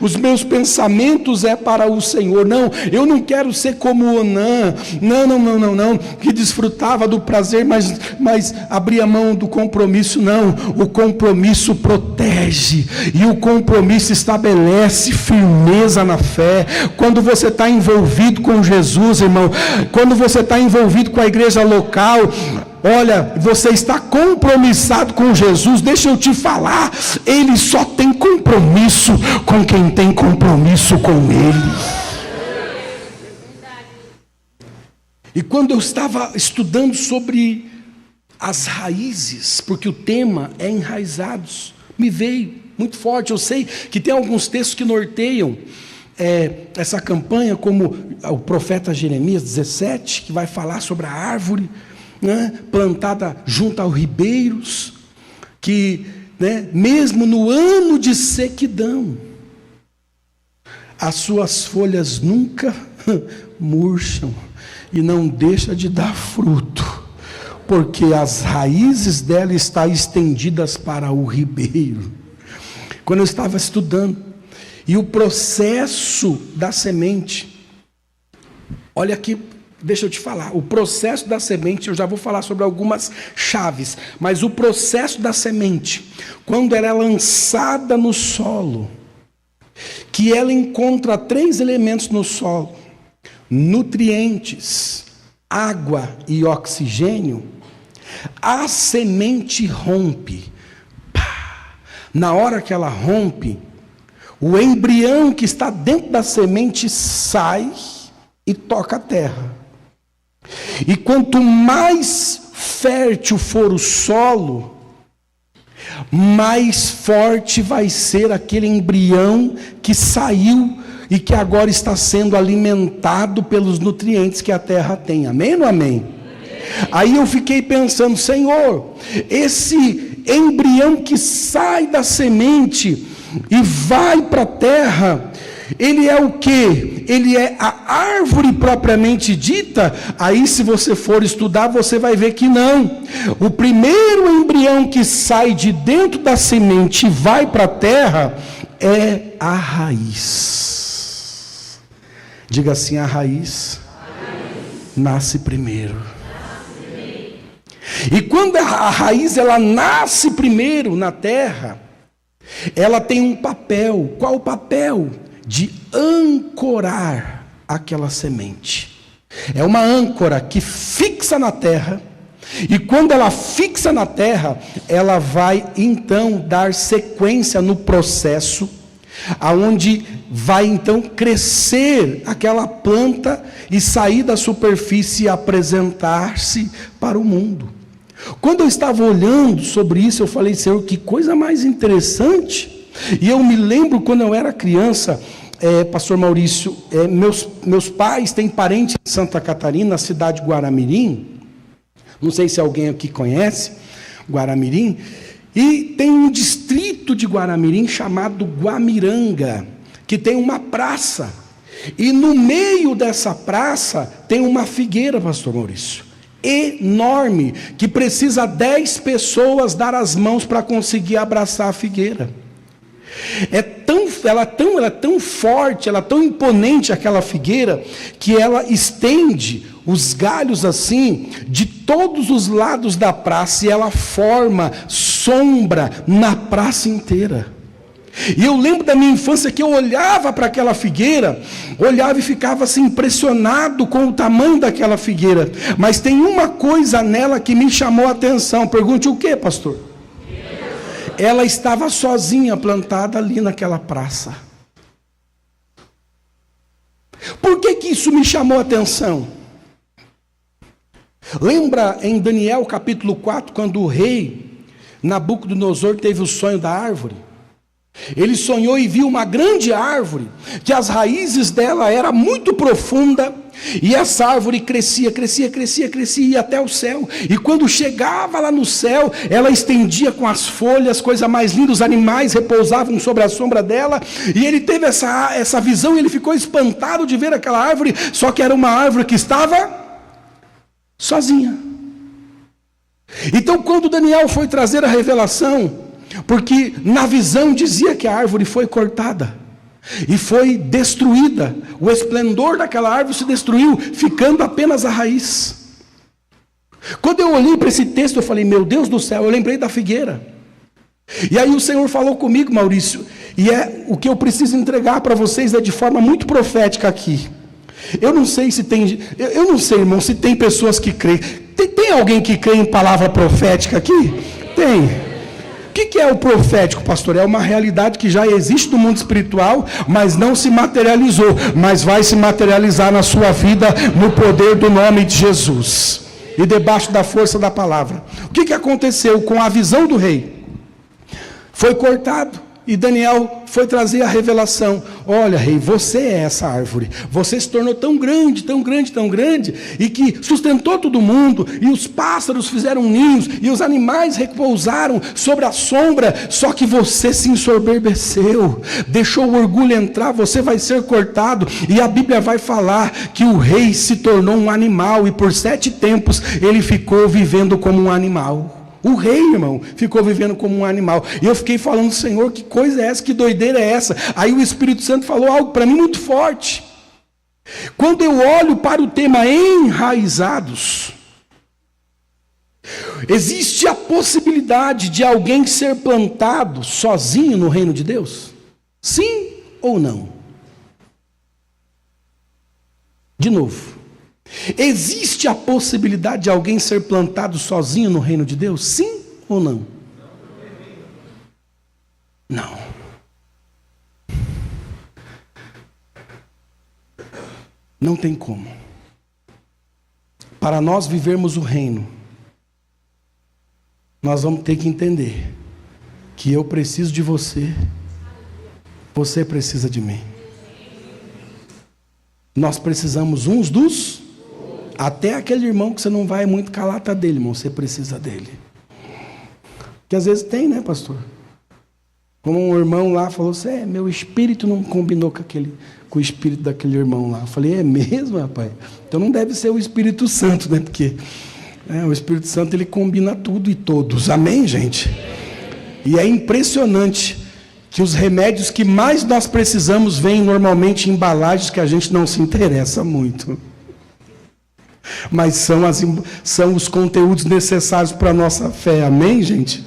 B: Os meus pensamentos é para o Senhor. Não, eu não quero ser como Onã. Não, que desfrutava do prazer, mas abria mão do compromisso. Não, o compromisso protege, e o compromisso estabelece firmeza na fé. Quando você está envolvido com Jesus, irmão, quando você está envolvido com a igreja local, olha, você está compromissado com Jesus. Deixa eu te falar, Ele só tem compromisso com quem tem compromisso com Ele. E quando eu estava estudando sobre as raízes, porque o tema é enraizados, me veio muito forte. Eu sei que tem alguns textos que norteiam essa campanha, como o profeta Jeremias 17, que vai falar sobre a árvore, né, plantada junto aos ribeiros, que, né, mesmo no ano de sequidão, as suas folhas nunca murcham e não deixa de dar fruto, porque as raízes dela estão estendidas para o ribeiro. Quando eu estava estudando, e o processo da semente, olha aqui, deixa eu te falar, o processo da semente, eu já vou falar sobre algumas chaves, mas o processo da semente, quando ela é lançada no solo, que ela encontra 3 elementos no solo: nutrientes, água e oxigênio, a semente rompe. Na hora que ela rompe, o embrião que está dentro da semente sai e toca a terra. E quanto mais fértil for o solo, mais forte vai ser aquele embrião que saiu e que agora está sendo alimentado pelos nutrientes que a terra tem. Amém ou não amém? Aí eu fiquei pensando: Senhor, esse embrião que sai da semente e vai para a terra, ele é o quê? Ele é a árvore propriamente dita? Aí, se você for estudar, você vai ver que não. O primeiro embrião que sai de dentro da semente e vai para a terra é a raiz. Diga assim: a raiz nasce primeiro. E quando a raiz ela nasce primeiro na terra, ela tem um papel. Qual o papel? De ancorar aquela semente. É uma âncora que fixa na terra, e quando ela fixa na terra, ela vai então dar sequência no processo, aonde vai então crescer aquela planta e sair da superfície e apresentar-se para o mundo. Quando eu estava olhando sobre isso, eu falei: Senhor, que coisa mais interessante. E eu me lembro quando eu era criança, pastor Maurício, meus pais têm parente em Santa Catarina, na cidade de Guaramirim. Não sei se alguém aqui conhece Guaramirim. E tem um distrito de Guaramirim chamado Guamiranga, que tem uma praça. E no meio dessa praça tem uma figueira, pastor Maurício. enorme, que precisa 10 pessoas dar as mãos para conseguir abraçar a figueira. Ela é tão forte, ela é tão imponente aquela figueira, que ela estende os galhos assim, de todos os lados da praça, e ela forma sombra na praça inteira. E eu lembro da minha infância que eu olhava para aquela figueira, olhava e ficava assim impressionado com o tamanho daquela figueira. Mas tem uma coisa nela que me chamou a atenção. Pergunte o que, pastor? Ela estava sozinha, plantada ali naquela praça. Por que isso me chamou a atenção? Lembra em Daniel capítulo 4, quando o rei Nabucodonosor teve o sonho da árvore? Ele sonhou e viu uma grande árvore, que as raízes dela era muito profunda, e essa árvore crescia, ia até o céu, e quando chegava lá no céu, ela estendia com as folhas, coisa mais linda, os animais repousavam sobre a sombra dela, e ele teve essa visão, e ele ficou espantado de ver aquela árvore, só que era uma árvore que estava sozinha. Então quando Daniel foi trazer a revelação, porque na visão dizia que a árvore foi cortada e foi destruída, o esplendor daquela árvore se destruiu, ficando apenas a raiz. Quando eu olhei para esse texto, eu falei, meu Deus do céu, eu lembrei da figueira. E aí o Senhor falou comigo, Maurício, e o que eu preciso entregar para vocês é de forma muito profética aqui. Eu não sei, irmão, se tem pessoas que creem. Tem alguém que crê em palavra profética aqui? Tem. O que é o profético, pastor? É uma realidade que já existe no mundo espiritual, mas não se materializou, mas vai se materializar na sua vida, no poder do nome de Jesus, e debaixo da força da palavra. O que aconteceu com a visão do rei? Foi cortado, e Daniel foi trazer a revelação. Olha, rei, você é essa árvore, você se tornou tão grande, e que sustentou todo mundo, e os pássaros fizeram ninhos, e os animais repousaram sobre a sombra, só que você se ensoberbeceu, deixou o orgulho entrar, você vai ser cortado, e a Bíblia vai falar que o rei se tornou um animal, e por 7 tempos ele ficou vivendo como um animal. O rei, irmão, ficou vivendo como um animal. E eu fiquei falando, Senhor, que coisa é essa? Que doideira é essa? Aí o Espírito Santo falou algo para mim muito forte. Quando eu olho para o tema enraizados, existe a possibilidade de alguém ser plantado sozinho no reino de Deus? Sim ou não? De novo. Existe a possibilidade de alguém ser plantado sozinho no reino de Deus? Sim ou não? Não. Não tem como. Para nós vivermos o reino, nós vamos ter que entender que eu preciso de você, você precisa de mim. Nós precisamos uns dos... Até aquele irmão que você não vai muito calar, tá dele, irmão, você precisa dele. Que às vezes tem, né, pastor? Como um irmão lá falou assim, meu espírito não combinou com o espírito daquele irmão lá. Eu falei, é mesmo, rapaz? Então não deve ser o Espírito Santo, né? Porque o Espírito Santo, ele combina tudo e todos. Amém, gente? E é impressionante que os remédios que mais nós precisamos vêm normalmente em embalagens que a gente não se interessa muito. Mas são os conteúdos necessários para a nossa fé, amém, gente?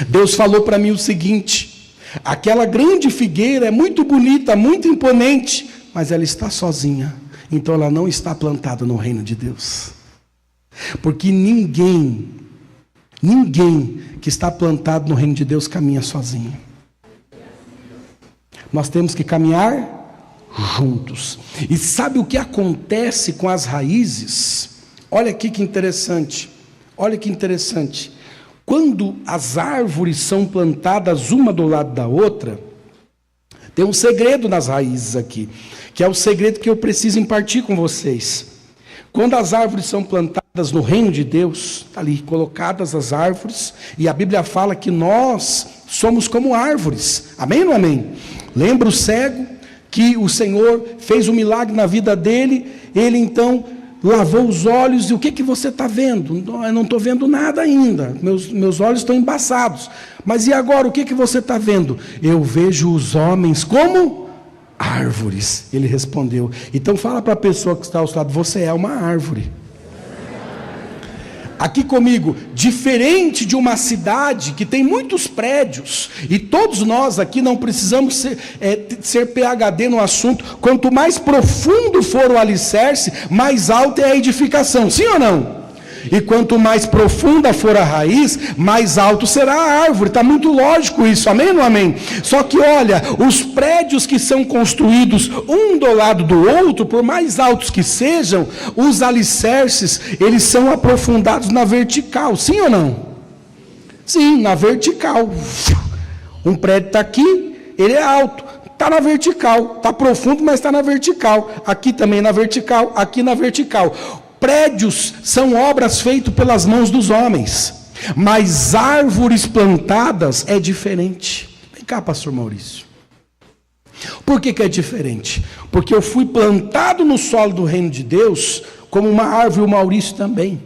B: Deus falou para mim o seguinte: aquela grande figueira é muito bonita, muito imponente, mas ela está sozinha, então ela não está plantada no reino de Deus, porque ninguém que está plantado no reino de Deus caminha sozinho. Nós temos que caminhar juntos. E sabe o que acontece com as raízes? Olha aqui que interessante. Olha que interessante. Quando as árvores são plantadas uma do lado da outra, tem um segredo nas raízes aqui, que é o segredo que eu preciso impartir com vocês. Quando as árvores são plantadas no reino de Deus, está ali colocadas as árvores, e a Bíblia fala que nós somos como árvores. Amém ou não amém? Lembra o cego que o Senhor fez um milagre na vida dele? Ele então lavou os olhos, e o que você está vendo? Eu não estou vendo nada ainda, meus olhos estão embaçados. Mas e agora, o que você está vendo? Eu vejo os homens como árvores. Ele respondeu. Então fala para a pessoa que está ao seu lado, você é uma árvore. Aqui comigo, diferente de uma cidade que tem muitos prédios, e todos nós aqui não precisamos ser PhD no assunto, quanto mais profundo for o alicerce, mais alta é a edificação, sim ou não? E quanto mais profunda for a raiz, mais alto será a árvore. Está muito lógico isso, amém ou não amém? Só que olha, os prédios que são construídos um do lado do outro, por mais altos que sejam, os alicerces, eles são aprofundados na vertical, sim ou não? Sim, na vertical. Um prédio está aqui, ele é alto, está na vertical, está profundo, mas está na vertical. Aqui também na vertical, aqui na vertical. Prédios são obras feitas pelas mãos dos homens, mas árvores plantadas é diferente. Vem cá, pastor Maurício. Por que é diferente? Porque eu fui plantado no solo do reino de Deus, como uma árvore, o Maurício também.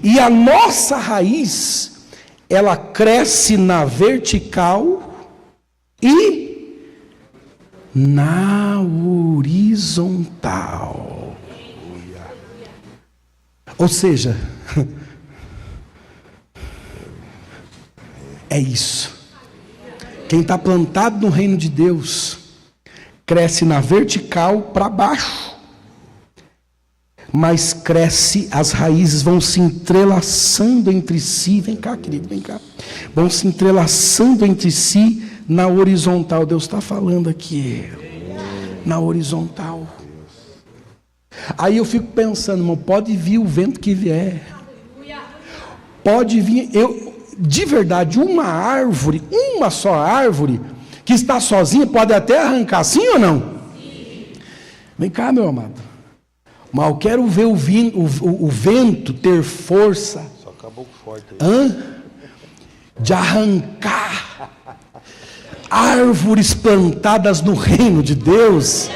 B: E a nossa raiz, ela cresce na vertical e na horizontal. Ou seja, é isso. Quem está plantado no reino de Deus, cresce na vertical para baixo, mas cresce, as raízes vão se entrelaçando entre si. Vem cá, querido, vem cá. Vão se entrelaçando entre si na horizontal. Deus está falando aqui, na horizontal. Aí eu fico pensando, irmão, pode vir o vento que vier, pode vir, de verdade, uma só árvore, que está sozinha, pode até arrancar, sim ou não? Sim. Vem cá, meu amado, mas eu quero ver o vento ter força, só acabou forte aí. De arrancar árvores plantadas no reino de Deus.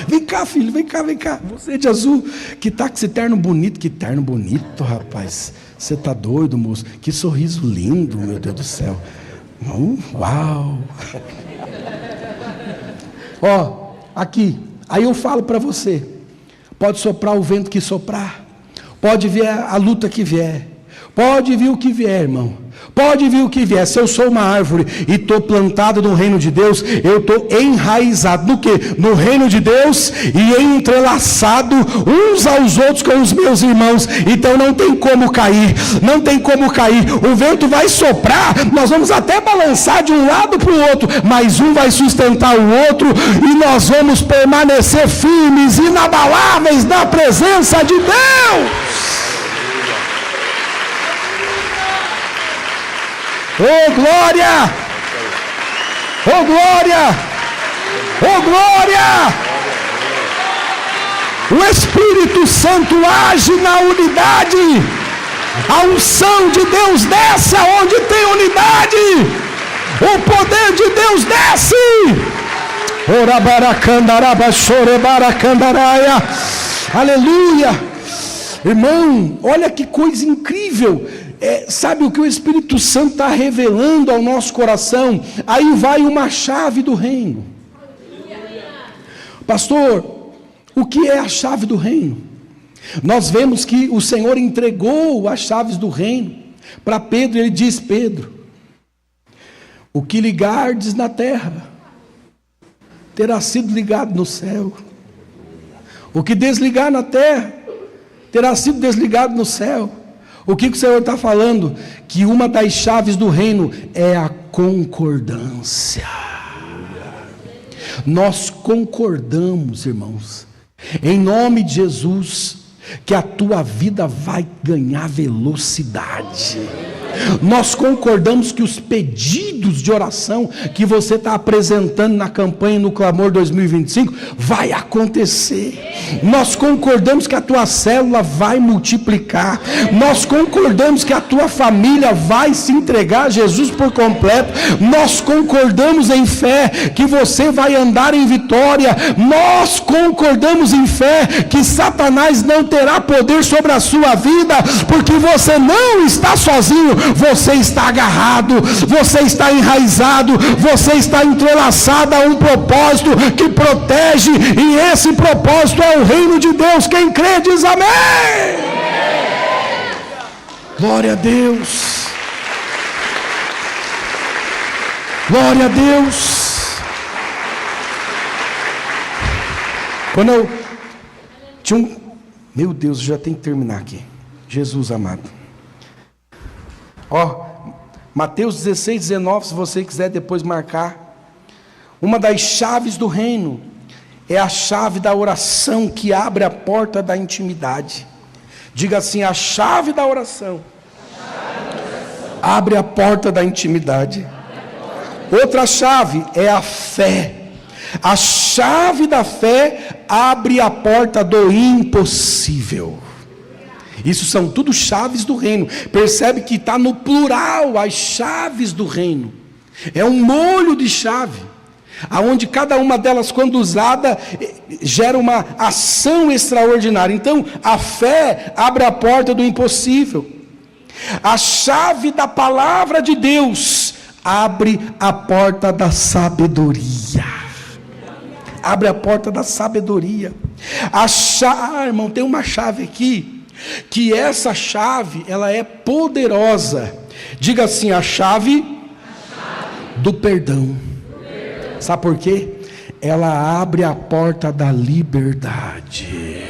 B: Vem cá, filho, vem cá. Você de azul, que tá com esse terno bonito. Que terno bonito, rapaz. Você tá doido, moço? Que sorriso lindo, meu Deus do céu. Uau. Ó, aqui. Aí eu falo para você. Pode soprar o vento que soprar. Pode vir a luta que vier. Pode vir o que vier, irmão. Pode vir o que vier. Se eu sou uma árvore e estou plantado no reino de Deus, eu estou enraizado no quê? No reino de Deus e entrelaçado uns aos outros com os meus irmãos. Então não tem como cair. Não tem como cair. O vento vai soprar, nós vamos até balançar de um lado para o outro, mas um vai sustentar o outro e nós vamos permanecer firmes, inabaláveis na presença de Deus. Oh glória! Oh glória! Oh glória! O Espírito Santo age na unidade. A unção de Deus desce onde tem unidade. O poder de Deus desce. Aleluia! Irmão, olha que coisa incrível. Sabe o que o Espírito Santo está revelando ao nosso coração? Aí vai uma chave do reino. Pastor, o que é a chave do reino? Nós vemos que o Senhor entregou as chaves do reino para Pedro. Ele diz: Pedro, o que ligardes na terra terá sido ligado no céu. O que desligar na terra terá sido desligado no céu. O que o Senhor está falando? Que uma das chaves do reino é a concordância. Nós concordamos, irmãos, em nome de Jesus. que a tua vida vai ganhar velocidade. Nós concordamos que os pedidos de oração que você está apresentando na campanha no Clamor 2025 vai acontecer. Nós concordamos que a tua célula vai multiplicar. Nós concordamos que a tua família vai se entregar a Jesus por completo. Nós concordamos em fé que você vai andar em vitória. Nós concordamos em fé que Satanás não terá poder sobre a sua vida, porque você não está sozinho. Você está agarrado, você está enraizado, você está entrelaçado a um propósito que protege, e esse propósito é o reino de Deus. Quem crê diz amém. Glória a Deus. Glória a Deus. Quando eu tinha meu Deus, já tem que terminar aqui. Jesus amado. Mateus 16, 19, se você quiser depois marcar. Uma das chaves do reino é a chave da oração, que abre a porta da intimidade. Diga assim: a chave da oração abre a porta da intimidade. Outra chave é a fé. A chave da fé abre a porta do impossível. Isso são tudo chaves do reino. Percebe que está no plural, as chaves do reino. É um molho de chave, aonde cada uma delas, quando usada, gera uma ação extraordinária. Então, a fé abre a porta do impossível. A chave da palavra de Deus abre a porta da sabedoria. Abre a porta da sabedoria. Irmão, tem uma chave aqui, que essa chave, ela é poderosa. Diga assim: a chave do perdão. Sabe por quê? Ela abre a porta da liberdade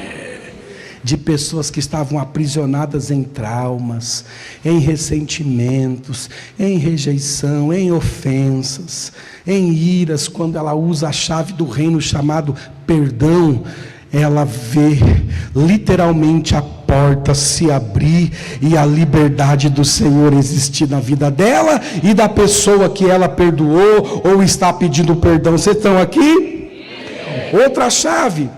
B: de pessoas que estavam aprisionadas em traumas, em ressentimentos, em rejeição, em ofensas, em iras. Quando ela usa a chave do reino chamado perdão, ela vê literalmente a porta se abrir e a liberdade do Senhor existir na vida dela e da pessoa que ela perdoou ou está pedindo perdão. Vocês estão aqui? Outra chave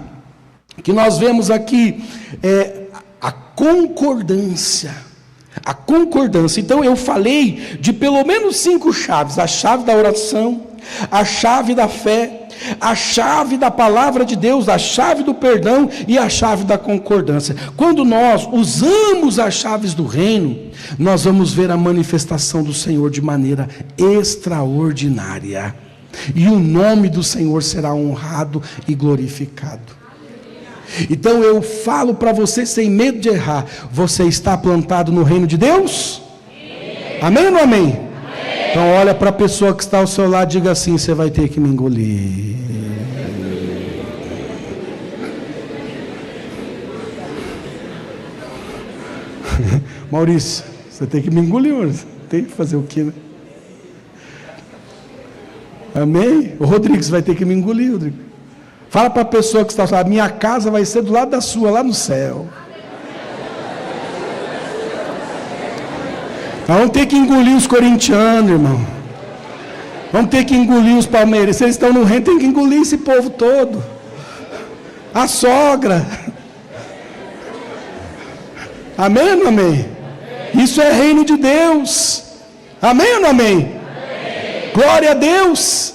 B: que nós vemos aqui é a concordância. A concordância. Então eu falei de pelo menos 5 chaves: a chave da oração, a chave da fé, a chave da palavra de Deus, a chave do perdão e a chave da concordância. Quando nós usamos as chaves do reino, nós vamos ver a manifestação do Senhor de maneira extraordinária, e o nome do Senhor será honrado e glorificado. Então eu falo para você sem medo de errar: você está plantado no reino de Deus? Amém ou não amém? Amém. Então olha para a pessoa que está ao seu lado e diga assim: você vai ter que me engolir. Maurício, você tem que me engolir, Maurício. Tem que fazer o quê, né? Amém? O Rodrigues vai ter que me engolir, Rodrigo. Fala para a pessoa que está falando: minha casa vai ser do lado da sua, lá no céu. Nós vamos ter que engolir os corintianos, irmão. Vamos ter que engolir os palmeirenses. Se eles estão no reino, tem que engolir esse povo todo. A sogra. Amém ou não amém? Isso é reino de Deus. Amém ou não amém? Glória a Deus.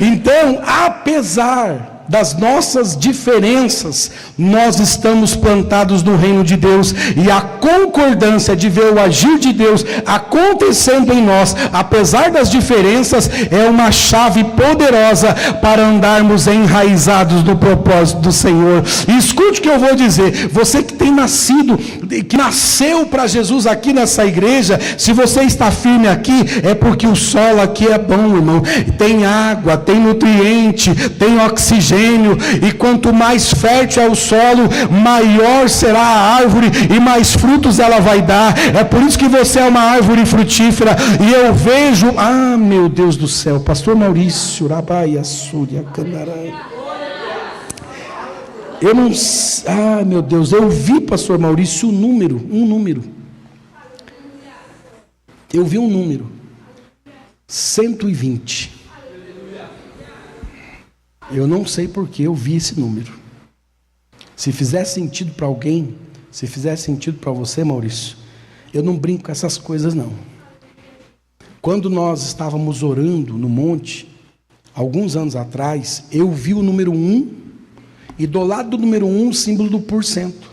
B: Então, apesar das nossas diferenças, nós estamos plantados no reino de Deus, e a concordância de ver o agir de Deus acontecendo em nós, apesar das diferenças, é uma chave poderosa para andarmos enraizados no propósito do Senhor. E escute o que eu vou dizer: você que tem nascido, que nasceu para Jesus aqui nessa igreja, se você está firme aqui, é porque o solo aqui é bom, irmão. Tem água, tem nutriente, tem oxigênio, e quanto mais fértil é o solo, maior será a árvore e mais frutos ela vai dar. É por isso que você é uma árvore frutífera. E eu vejo, meu Deus do céu, pastor Maurício, Rabaia, Súria, Candarai. Eu não... Ah, meu Deus, eu vi, pastor Maurício, um número. Eu vi um número. 120. Eu não sei porque eu vi esse número. Se fizer sentido para alguém, se fizer sentido para você, Maurício, eu não brinco com essas coisas, não. Quando nós estávamos orando no monte, alguns anos atrás, eu vi o número 1, e do lado do número 1, o símbolo do porcento.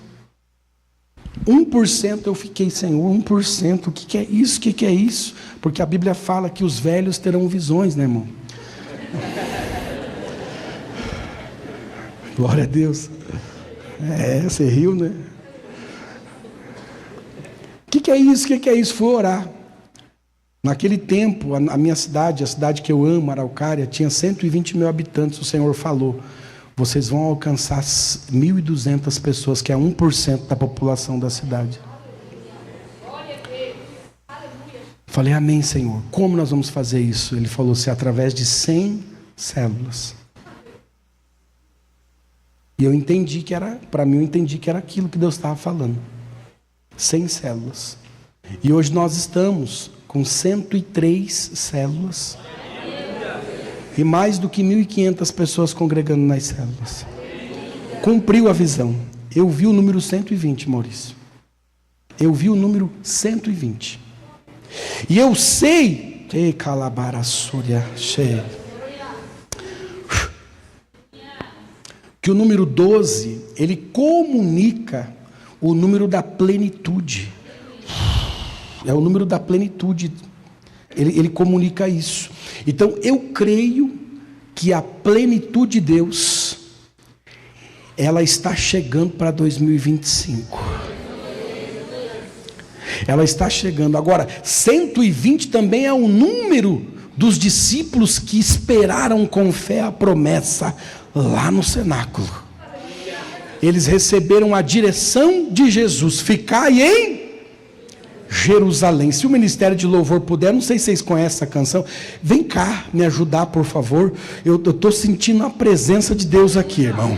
B: 1% eu fiquei, Senhor, 1%, o que é isso? O que é isso? Porque a Bíblia fala que os velhos terão visões, né, irmão? Glória a Deus. Você riu, né? O que é isso? O que é isso? Fui orar. Naquele tempo, a minha cidade, a cidade que eu amo, Araucária, tinha 120 mil habitantes. O Senhor falou: vocês vão alcançar 1.200 pessoas, que é 1% da população da cidade. Falei, amém, Senhor. Como nós vamos fazer isso? Ele falou, se através de 100 células. E eu entendi que era, para mim, eu entendi que era aquilo que Deus estava falando. 100 células. E hoje nós estamos com 103 células. E mais do que 1.500 pessoas congregando nas células. Cumpriu a visão. Eu vi o número 120, Maurício. Eu vi o número 120. E eu sei que o número 12, ele comunica o número da plenitude. É o número da plenitude. Ele comunica isso. Então, eu creio que a plenitude de Deus, ela está chegando para 2025. Ela está chegando. Agora, 120 também é o número dos discípulos que esperaram com fé a promessa lá no cenáculo. Eles receberam a direção de Jesus: ficai em Jerusalém. Se o Ministério de Louvor puder, não sei se vocês conhecem essa canção, vem cá me ajudar, por favor. Eu estou sentindo a presença de Deus aqui, irmão.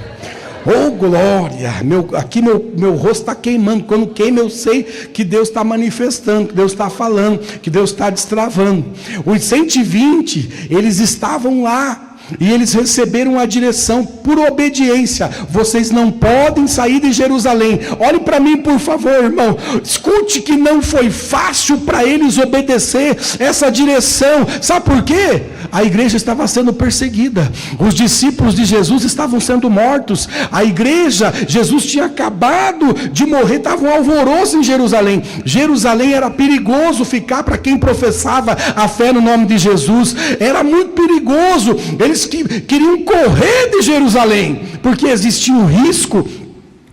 B: Oh, glória! Meu rosto está queimando. Quando queima, eu sei que Deus está manifestando, que Deus está falando, que Deus está destravando. Os 120, eles estavam lá. E eles receberam a direção por obediência. Vocês não podem sair de Jerusalém. Olhe para mim, por favor, irmão. Escute que não foi fácil para eles obedecer essa direção. Sabe por quê? A igreja estava sendo perseguida. Os discípulos de Jesus estavam sendo mortos. A igreja, Jesus tinha acabado de morrer. Estava um alvoroço em Jerusalém. Jerusalém era perigoso ficar para quem professava a fé no nome de Jesus. Era muito perigoso. Eles queriam correr de Jerusalém, porque existia um risco.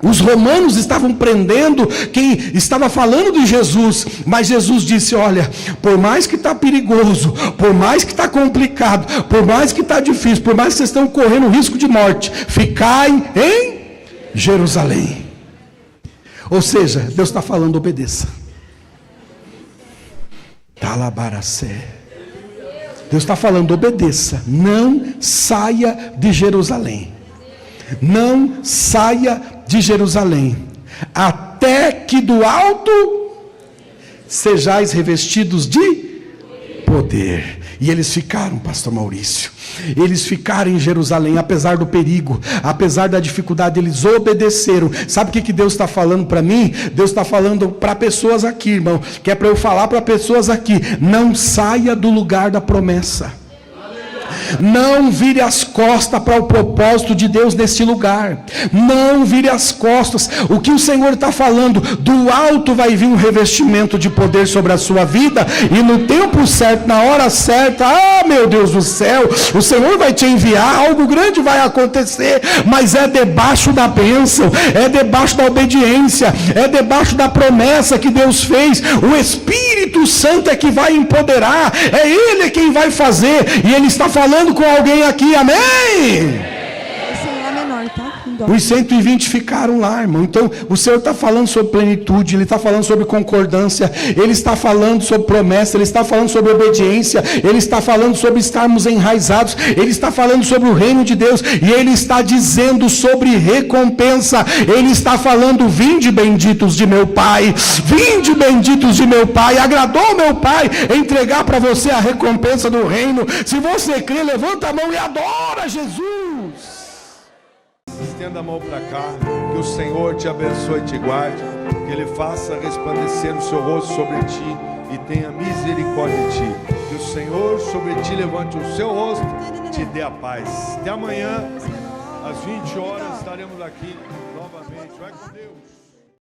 B: Os romanos estavam prendendo quem estava falando de Jesus, mas Jesus disse, olha, por mais que está perigoso, por mais que está complicado, por mais que está difícil, por mais que vocês estão correndo risco de morte, ficai em Jerusalém. Ou seja, Deus está falando, obedeça. Talabaracé. Deus está falando, obedeça, não saia de Jerusalém. Não saia de Jerusalém, até que do alto sejais revestidos de poder. E eles ficaram, pastor Maurício, eles ficaram em Jerusalém, apesar do perigo, apesar da dificuldade, eles obedeceram. Sabe o que Deus está falando para mim? Deus está falando para pessoas aqui, irmão, que é para eu falar para pessoas aqui: não saia do lugar da promessa. Não vire as costas para o propósito de Deus nesse lugar. Não vire as costas. O que o Senhor está falando, do alto vai vir um revestimento de poder sobre a sua vida, e no tempo certo, na hora certa, meu Deus do céu, o Senhor vai te enviar, algo grande vai acontecer, mas é debaixo da bênção, é debaixo da obediência, é debaixo da promessa que Deus fez. O Espírito Santo é que vai empoderar, é Ele quem vai fazer, e Ele está falando com alguém aqui, amém?
C: Sim, Lá menor, tá aqui. mundo.
B: Os 120 ficaram lá, irmão. Então, o Senhor está falando sobre plenitude, Ele está falando sobre concordância, Ele está falando sobre promessa, Ele está falando sobre obediência, Ele está falando sobre estarmos enraizados, Ele está falando sobre o reino de Deus, e Ele está dizendo sobre recompensa. Ele está falando: vinde benditos de meu Pai, vinde benditos de meu Pai. Agradou meu Pai entregar para você a recompensa do reino. Se você crê, levanta a mão e adora Jesus.
A: Estenda a mão para cá, que o Senhor te abençoe e te guarde, que Ele faça resplandecer o seu rosto sobre ti e tenha misericórdia de ti. Que o Senhor sobre ti levante o seu rosto e te dê a paz. Até amanhã, às 20 horas, estaremos aqui novamente. Vai com Deus.